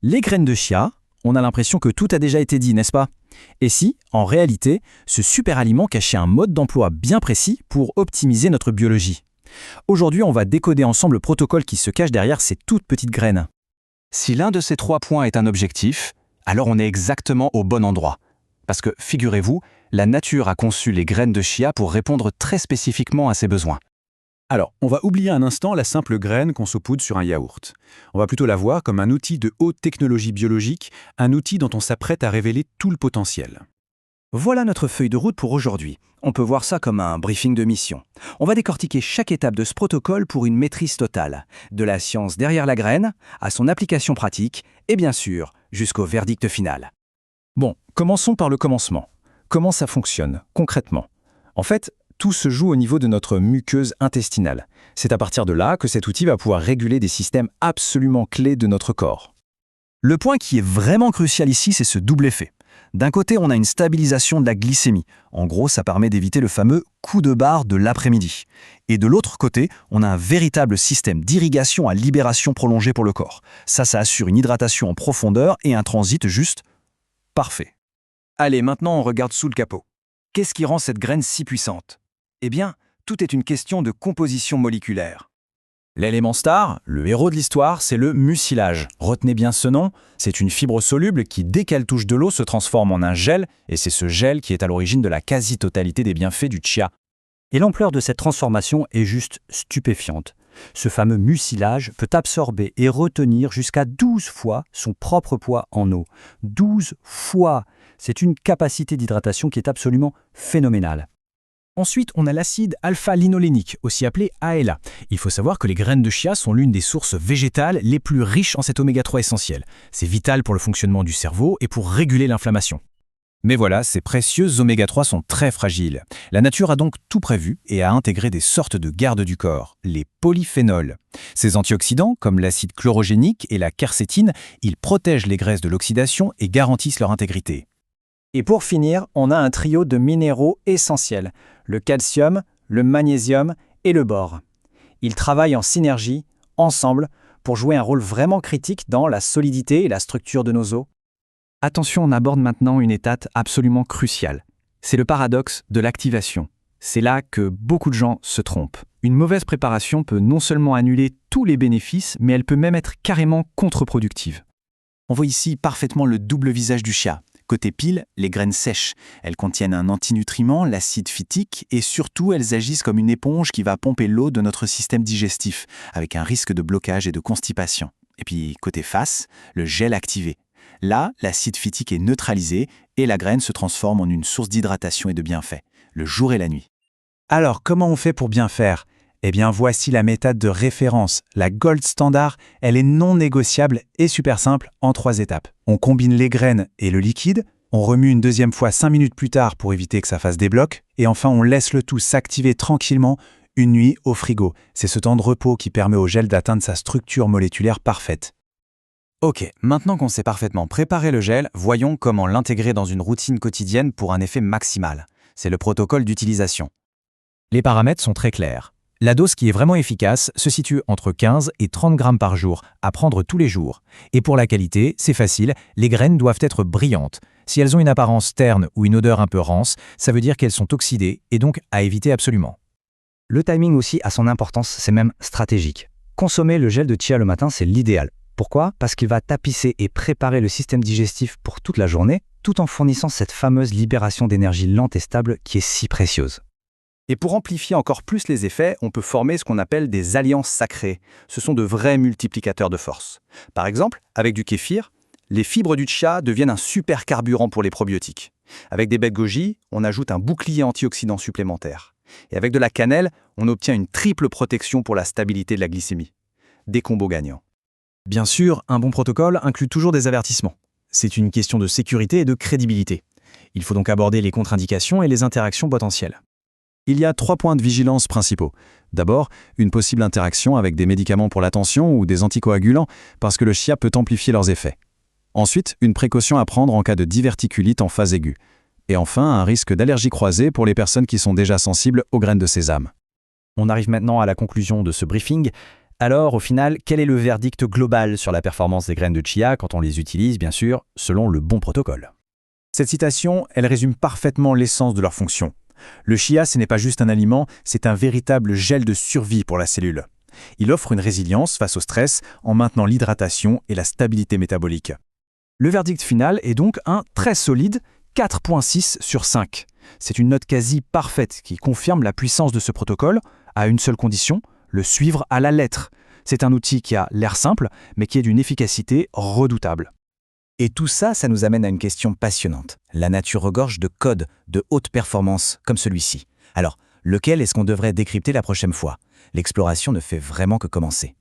Les graines de chia, on a l'impression que tout a déjà été dit, n'est-ce pas? Et si, en réalité, ce super aliment cachait un mode d'emploi bien précis pour optimiser notre biologie? Aujourd'hui, on va décoder ensemble le protocole qui se cache derrière ces toutes petites graines. Si l'un de ces 3 points est un objectif, alors on est exactement au bon endroit. Parce que, figurez-vous, la nature a conçu les graines de chia pour répondre très spécifiquement à ses besoins. Alors, on va oublier un instant la simple graine qu'on saupoudre sur un yaourt. On va plutôt la voir comme un outil de haute technologie biologique, un outil dont on s'apprête à révéler tout le potentiel. Voilà notre feuille de route pour aujourd'hui. On peut voir ça comme un briefing de mission. On va décortiquer chaque étape de ce protocole pour une maîtrise totale, de la science derrière la graine, à son application pratique, et bien sûr, jusqu'au verdict final. Bon, commençons par le commencement. Comment ça fonctionne, concrètement? En fait, tout se joue au niveau de notre muqueuse intestinale. C'est à partir de là que cet outil va pouvoir réguler des systèmes absolument clés de notre corps. Le point qui est vraiment crucial ici, c'est ce double effet. D'un côté, on a une stabilisation de la glycémie. En gros, ça permet d'éviter le fameux coup de barre de l'après-midi. Et de l'autre côté, on a un véritable système d'irrigation à libération prolongée pour le corps. Ça assure une hydratation en profondeur et un transit juste parfait. Allez, maintenant on regarde sous le capot. Qu'est-ce qui rend cette graine si puissante? Eh bien, tout est une question de composition moléculaire. L'élément star, le héros de l'histoire, c'est le mucilage. Retenez bien ce nom, c'est une fibre soluble qui, dès qu'elle touche de l'eau, se transforme en un gel, et c'est ce gel qui est à l'origine de la quasi-totalité des bienfaits du chia. Et l'ampleur de cette transformation est juste stupéfiante. Ce fameux mucilage peut absorber et retenir jusqu'à 12 fois son propre poids en eau. 12 fois! C'est une capacité d'hydratation qui est absolument phénoménale. Ensuite, on a l'acide alpha-linolénique, aussi appelé ALA. Il faut savoir que les graines de chia sont l'une des sources végétales les plus riches en cet oméga 3 essentiel. C'est vital pour le fonctionnement du cerveau et pour réguler l'inflammation. Mais voilà, ces précieux oméga 3 sont très fragiles. La nature a donc tout prévu et a intégré des sortes de gardes du corps, les polyphénols. Ces antioxydants, comme l'acide chlorogénique et la quercétine, ils protègent les graisses de l'oxydation et garantissent leur intégrité. Et pour finir, on a un trio de minéraux essentiels, le calcium, le magnésium et le bore. Ils travaillent en synergie, ensemble, pour jouer un rôle vraiment critique dans la solidité et la structure de nos os. Attention, on aborde maintenant une étape absolument cruciale. C'est le paradoxe de l'activation. C'est là que beaucoup de gens se trompent. Une mauvaise préparation peut non seulement annuler tous les bénéfices, mais elle peut même être carrément contre-productive. On voit ici parfaitement le double visage du chia. Côté pile, les graines sèches. Elles contiennent un antinutriment, l'acide phytique, et surtout elles agissent comme une éponge qui va pomper l'eau de notre système digestif, avec un risque de blocage et de constipation. Et puis côté face, le gel activé. Là, l'acide phytique est neutralisé et la graine se transforme en une source d'hydratation et de bienfaits, le jour et la nuit. Alors, comment on fait pour bien faire? Eh bien, voici la méthode de référence. La gold standard, elle est non négociable et super simple en 3 étapes. On combine les graines et le liquide, on remue une deuxième fois 5 minutes plus tard pour éviter que ça fasse des blocs, et enfin on laisse le tout s'activer tranquillement une nuit au frigo. C'est ce temps de repos qui permet au gel d'atteindre sa structure moléculaire parfaite. Ok, maintenant qu'on sait parfaitement préparer le gel, voyons comment l'intégrer dans une routine quotidienne pour un effet maximal. C'est le protocole d'utilisation. Les paramètres sont très clairs. La dose qui est vraiment efficace se situe entre 15 et 30 grammes par jour, à prendre tous les jours. Et pour la qualité, c'est facile, les graines doivent être brillantes. Si elles ont une apparence terne ou une odeur un peu rance, ça veut dire qu'elles sont oxydées et donc à éviter absolument. Le timing aussi a son importance, c'est même stratégique. Consommer le gel de chia le matin, c'est l'idéal. Pourquoi? Parce qu'il va tapisser et préparer le système digestif pour toute la journée, tout en fournissant cette fameuse libération d'énergie lente et stable qui est si précieuse. Et pour amplifier encore plus les effets, on peut former ce qu'on appelle des alliances sacrées. Ce sont de vrais multiplicateurs de force. Par exemple, avec du kéfir, les fibres du chia deviennent un super carburant pour les probiotiques. Avec des baies de goji, on ajoute un bouclier antioxydant supplémentaire. Et avec de la cannelle, on obtient une triple protection pour la stabilité de la glycémie. Des combos gagnants. Bien sûr, un bon protocole inclut toujours des avertissements. C'est une question de sécurité et de crédibilité. Il faut donc aborder les contre-indications et les interactions potentielles. Il y a 3 points de vigilance principaux. D'abord, une possible interaction avec des médicaments pour la tension ou des anticoagulants, parce que le chia peut amplifier leurs effets. Ensuite, une précaution à prendre en cas de diverticulite en phase aiguë. Et enfin, un risque d'allergie croisée pour les personnes qui sont déjà sensibles aux graines de sésame. On arrive maintenant à la conclusion de ce briefing. Alors, au final, quel est le verdict global sur la performance des graines de chia quand on les utilise, bien sûr, selon le bon protocole? Cette citation, elle résume parfaitement l'essence de leur fonction. Le chia, ce n'est pas juste un aliment, c'est un véritable gel de survie pour la cellule. Il offre une résilience face au stress en maintenant l'hydratation et la stabilité métabolique. Le verdict final est donc un très solide 4.6 sur 5. C'est une note quasi parfaite qui confirme la puissance de ce protocole à une seule condition, le suivre à la lettre. C'est un outil qui a l'air simple, mais qui est d'une efficacité redoutable. Et tout ça, ça nous amène à une question passionnante. La nature regorge de codes de haute performance comme celui-ci. Alors, lequel est-ce qu'on devrait décrypter la prochaine fois? L'exploration ne fait vraiment que commencer.